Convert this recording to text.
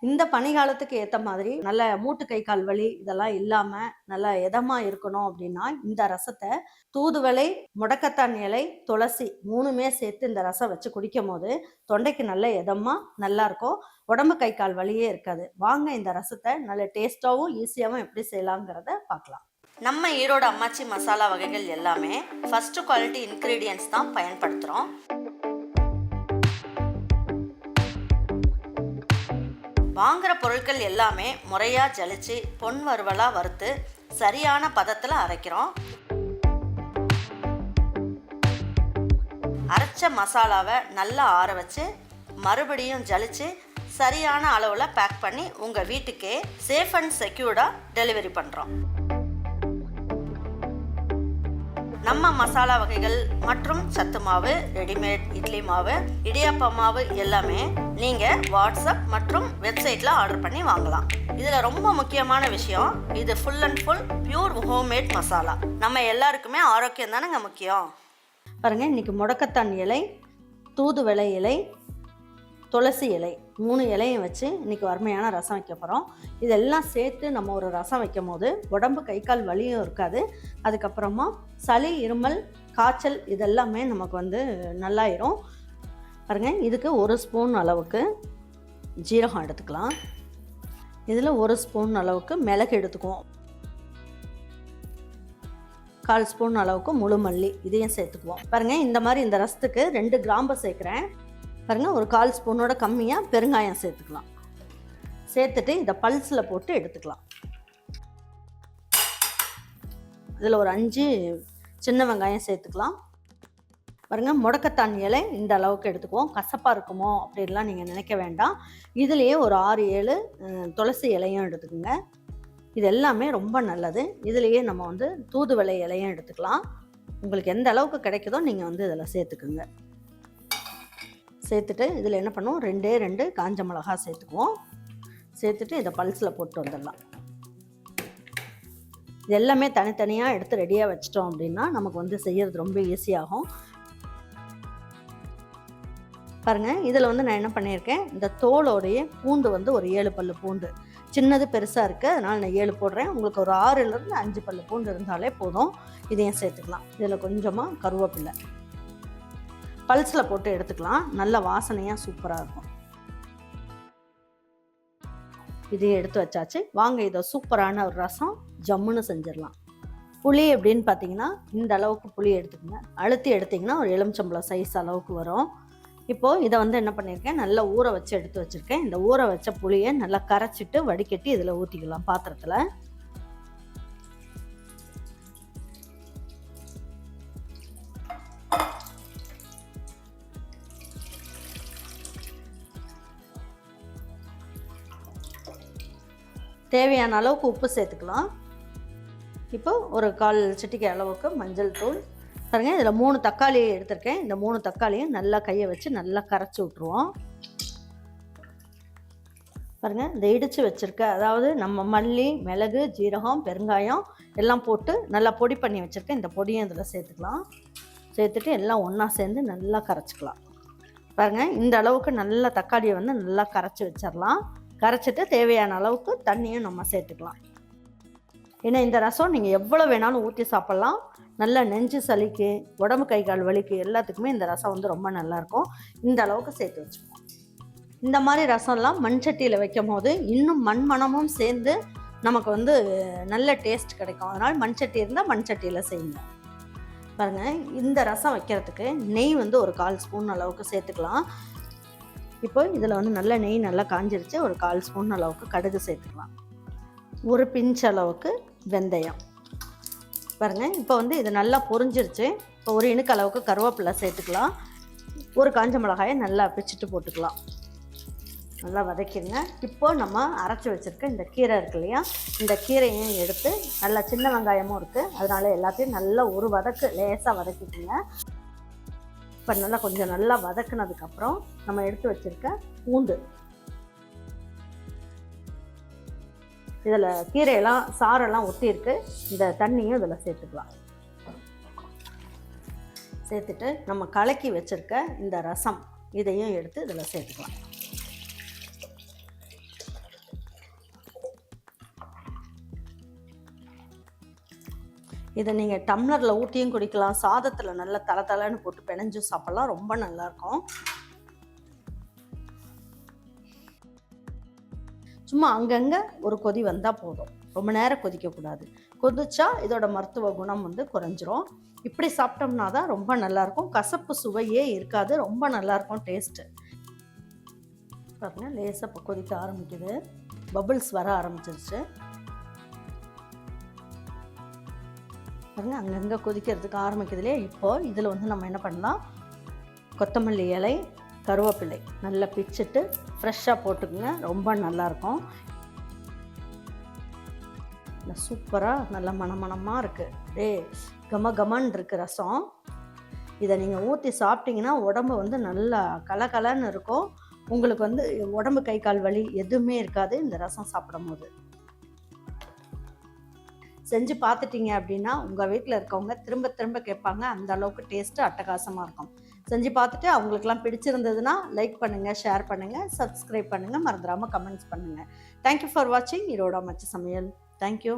இந்த பனிகாலத்துக்கு ஏற்ற மாதிரி நல்ல மூட்டு கை கால் வலி இதெல்லாம் இல்லாமல் நல்லா இதமாக இருக்கணும் அப்படின்னா இந்த ரசத்தை தூதுவளை, முடக்கத்தான் இலை, துளசி 3மே சேர்த்து இந்த ரசம் வச்சு குடிக்கும் போது தொண்டைக்கு நல்ல இதமாக நல்லாயிருக்கும். உடம்பு கை கால் வலியே இருக்காது. வாங்க இந்த ரசத்தை நல்ல டேஸ்ட்டாகவும் ஈஸியாகவும் எப்படி செய்யலாங்கிறத பார்க்கலாம். நம்ம ஈரோடு அம்மாச்சி மசாலா வகைகள் எல்லாமே ஃபர்ஸ்ட் குவாலிட்டி இன்க்ரீடியன்ட்ஸ் தான் பயன்படுத்துகிறோம். வாங்குகிற பொருட்கள் எல்லாமே முறையாக ஜலிச்சு பொன் வறுவலாக வறுத்து சரியான பதத்தில் அரைக்கிறோம். அரைச்ச மசாலாவை நல்லா ஆற வச்சு மறுபடியும் ஜலிச்சு சரியான அளவில் பேக் பண்ணி உங்கள் வீட்டுக்கே சேஃப் அண்ட் செக்யூர்டாக டெலிவரி பண்ணுறோம். நம்ம மசாலா வகைகள் மற்றும் சத்து மாவு, ரெடிமேட் இட்லி மாவு, இடியாப்ப மாவு எல்லாமே நீங்கள் வாட்ஸ்அப் மற்றும் வெப்சைட்டில் ஆர்டர் பண்ணி வாங்கலாம். இதில் ரொம்ப முக்கியமான விஷயம், இது full and full pure homemade masala. நம்ம எல்லாருக்குமே ஆரோக்கியம் தானேங்க முக்கியம். பாருங்கள், இன்றைக்கி முடக்கத்தான் இலை, தூதுவளை இலை, துளசி இலை 3 இலையும் வச்சு இன்றைக்கி அருமையான ரசம் வைக்க போகிறோம். இதெல்லாம் சேர்த்து நம்ம ஒரு ரசம் வைக்கும் போது உடம்பு கை கால் வலியும் இருக்காது. அதுக்கப்புறமா சளி, இருமல், காய்ச்சல் இதெல்லாமே நமக்கு நல்லாயிரும். பாருங்கள், இதுக்கு 1 ஸ்பூன் அளவுக்கு ஜீரகம் எடுத்துக்கலாம். இதில் 1 ஸ்பூன் அளவுக்கு மிளகு எடுத்துக்குவோம். 1/4 ஸ்பூன் அளவுக்கு முழு மல்லி இதையும் சேர்த்துக்குவோம். பாருங்கள், இந்த மாதிரி இந்த ரசத்துக்கு 2 கிராம்பு சேர்க்குறேன். பாருங்கள், ஒரு 1/4 ஸ்பூனோட கம்மியாக பெருங்காயம் சேர்த்துக்கலாம். சேர்த்துட்டு இதை பல்ஸில் போட்டு எடுத்துக்கலாம். இதில் ஒரு 5 சின்ன வெங்காயம் சேர்த்துக்கலாம். பாருங்கள், முடக்கத்தான் இலை இந்த அளவுக்கு எடுத்துக்குவோம். கசப்பாக இருக்குமோ அப்படின்லாம் நீங்கள் நினைக்க வேண்டாம். இதுலேயே ஒரு 6-7 துளசி இலையும் எடுத்துக்கோங்க. இது எல்லாமே ரொம்ப நல்லது. இதுலேயே நம்ம தூதுவளை இலையும் எடுத்துக்கலாம். உங்களுக்கு எந்த அளவுக்கு கிடைக்குதோ நீங்கள் இதில் சேர்த்துக்குங்க. சேர்த்துட்டு இதில் என்ன பண்ணுவோம், 2 காஞ்ச மிளகா சேர்த்துக்குவோம். சேர்த்துட்டு இதை பல்ஸில் போட்டு வந்துடலாம். இது எல்லாமே தனித்தனியாக எடுத்து ரெடியாக வச்சிட்டோம் அப்படின்னா நமக்கு செய்யறது ரொம்ப ஈஸியாகும். பாருங்கள், இதில் நான் என்ன பண்ணியிருக்கேன், இந்த தோலோடைய பூண்டு ஒரு 7 பல்லு பூண்டு, சின்னது பெருசாக இருக்குது, அதனால் நான் 7 போடுறேன். உங்களுக்கு ஒரு 6லேருந்து 5 பல்லு பூண்டு இருந்தாலே போதும். இதையும் சேர்த்துக்கலாம். இதில் கொஞ்சமாக கருவேப்பிலை பல்ஸில் போட்டு எடுத்துக்கலாம். நல்ல வாசனையாக சூப்பராக இருக்கும். இதையும் எடுத்து வச்சாச்சு. வாங்க இதை சூப்பரான ஒரு ரசம் ஜம்முன்னு செஞ்சிடலாம். புளி எப்படின்னு பார்த்தீங்கன்னா இந்த அளவுக்கு புளி எடுத்துக்கோங்க. அழுத்தி எடுத்திங்கன்னா ஒரு எலுமிச்சம்பழம் சைஸ் அளவுக்கு வரும். இப்போது இதை என்ன பண்ணியிருக்கேன், நல்லா ஊற வச்சு எடுத்து வச்சுருக்கேன். இந்த ஊற வச்ச புளியை நல்லா கரைச்சிட்டு வடிகட்டி இதில் ஊற்றிக்கலாம் பாத்திரத்தில். தேவையான அளவுக்கு உப்பு சேர்த்துக்கலாம். இப்போ ஒரு 1/4 சிட்டிகை அளவுக்கு மஞ்சள் தூள். பாருங்க, இதில் 3 தக்காளி எடுத்திருக்கேன். இந்த 3 தக்காளியும் நல்லா கையை வச்சு நல்லா கரைச்சி விட்ருவோம். பாருங்கள், இந்த இடித்து வச்சுருக்க, அதாவது நம்ம மல்லி, மிளகு, ஜீரகம், பெருங்காயம் எல்லாம் போட்டு நல்லா பொடி பண்ணி வச்சுருக்கேன். இந்த பொடியும் இதில் சேர்த்துக்கலாம். சேர்த்துட்டு எல்லாம் ஒன்றா சேர்ந்து நல்லா கரைச்சிக்கலாம். பாருங்கள், இந்த அளவுக்கு நல்லா தக்காளியை நல்லா கரைச்சி வச்சிடலாம். கரைச்சிட்டு தேவையான அளவுக்கு தண்ணியும் நம்ம சேர்த்துக்கலாம். ஏன்னா இந்த ரசம் நீங்கள் எவ்வளோ வேணாலும் ஊற்றி சாப்பிட்லாம். நல்லா நெஞ்சு சளிக்கு, உடம்பு கை கால் வலிக்கு எல்லாத்துக்குமே இந்த ரசம் ரொம்ப நல்லாயிருக்கும். இந்த அளவுக்கு சேர்த்து வச்சுக்குவோம். இந்த மாதிரி ரசம்லாம் மண் சட்டியில் வைக்கும் போது இன்னும் மண் மணமும் சேர்ந்து நமக்கு நல்ல டேஸ்ட் கிடைக்கும். அதனால் மண் சட்டி இருந்தால் மண் சட்டியில் செய்யுங்க. பாருங்கள், இந்த ரசம் வைக்கிறதுக்கு நெய் ஒரு 1/4 ஸ்பூன் அளவுக்கு சேர்த்துக்கலாம். இப்போ இதில் நல்ல நெய் நல்லா காஞ்சிருச்சு. ஒரு 1/4 ஸ்பூன் அளவுக்கு கடுகு சேர்த்துக்கலாம். ஒரு பிஞ்ச் அளவுக்கு வெந்தயம். பாருங்கள், இப்போ இது நல்லா பொரிஞ்சிருச்சு. இப்போ ஒரு இனுக்கு அளவுக்கு கருவேப்பிலை சேர்த்துக்கலாம். ஒரு காஞ்ச மிளகாயை நல்லா பிச்சுட்டு போட்டுக்கலாம். நல்லா வதக்கிடுங்க. இப்போ நம்ம அரைச்சி வச்சுருக்க இந்த கீரை இருக்கு இல்லையா, இந்த கீரையும் எடுத்து நல்லா, சின்ன வெங்காயமும் இருக்குது, அதனால் எல்லாத்தையும் நல்லா ஒரு வதக்கு லேசாக வதக்கிட்டுங்க. இப்போ நல்லா கொஞ்சம் நல்லா வதக்குனதுக்கப்புறம் நம்ம எடுத்து வச்சுருக்க பூண்டு, இதில் கீரையெல்லாம் சாரெல்லாம் ஒட்டியிருக்கு. இந்த தண்ணியும் இதில் சேர்த்துக்கலாம். சேர்த்துட்டு நம்ம கலக்கி வச்சுருக்க இந்த ரசம் இதையும் எடுத்து இதில் சேர்த்துக்கலாம். இதை நீங்கள் டம்ளரில் ஊற்றியும் குடிக்கலாம், சாதத்தில் நல்லா தலை போட்டு பிணைஞ்சு சாப்பிட்லாம், ரொம்ப நல்லாயிருக்கும். சும்மா அங்கங்கே ஒரு கொதி வந்தால் போதும், ரொம்ப நேரம் கொதிக்கக்கூடாது. கொதிச்சா இதோட மருத்துவ குணம் வந்து குறைஞ்சிரும். இப்படி சாப்பிட்டோம்னா தான் ரொம்ப நல்லாயிருக்கும், கசப்பு சுவையே இருக்காது, ரொம்ப நல்லாயிருக்கும் டேஸ்ட்டு. பாருங்கள், லேசாக இப்போ கொதிக்க ஆரம்பிக்குது, பபிள்ஸ் வர ஆரம்பிச்சிருச்சு பாருங்கள், அங்கங்கே கொதிக்கிறதுக்கு ஆரம்பிக்குது இல்லையா. இப்போது இதில் வந்து நம்ம என்ன பண்ணலாம், கொத்தமல்லி இலை, கருவேப்பிலை நல்லா பிச்சுட்டு ஃப்ரெஷ்ஷாக போட்டுக்குங்க, ரொம்ப நல்லாயிருக்கும். சூப்பராக நல்ல மணமணமாக இருக்குது, கமன்னு இருக்குது ரசம். இதை நீங்கள் ஊற்றி சாப்பிட்டீங்கன்னா உடம்பு வந்து நல்லா கலகலன்னு இருக்கும். உங்களுக்கு வந்து உடம்பு கை கால் வலி எதுவுமே இருக்காது இந்த ரசம் சாப்பிடும் போது. செஞ்சு பார்த்துட்டீங்க அப்படின்னா உங்கள் வீட்டில் இருக்கவங்க திரும்ப திரும்ப கேட்பாங்க, அந்த அளவுக்கு டேஸ்ட்டு அட்டகாசமாக இருக்கும். செஞ்சு பார்த்துட்டு அவங்களுக்குலாம் பிடிச்சிருந்ததுன்னா லைக் பண்ணுங்கள், ஷேர் பண்ணுங்கள், சப்ஸ்கிரைப் பண்ணுங்கள், மறந்துடாமல் கமெண்ட்ஸ் பண்ணுங்கள். தேங்க்யூ ஃபார் வாட்சிங் ஈரோடு அம்மாச்சி சமையல். தேங்க்யூ.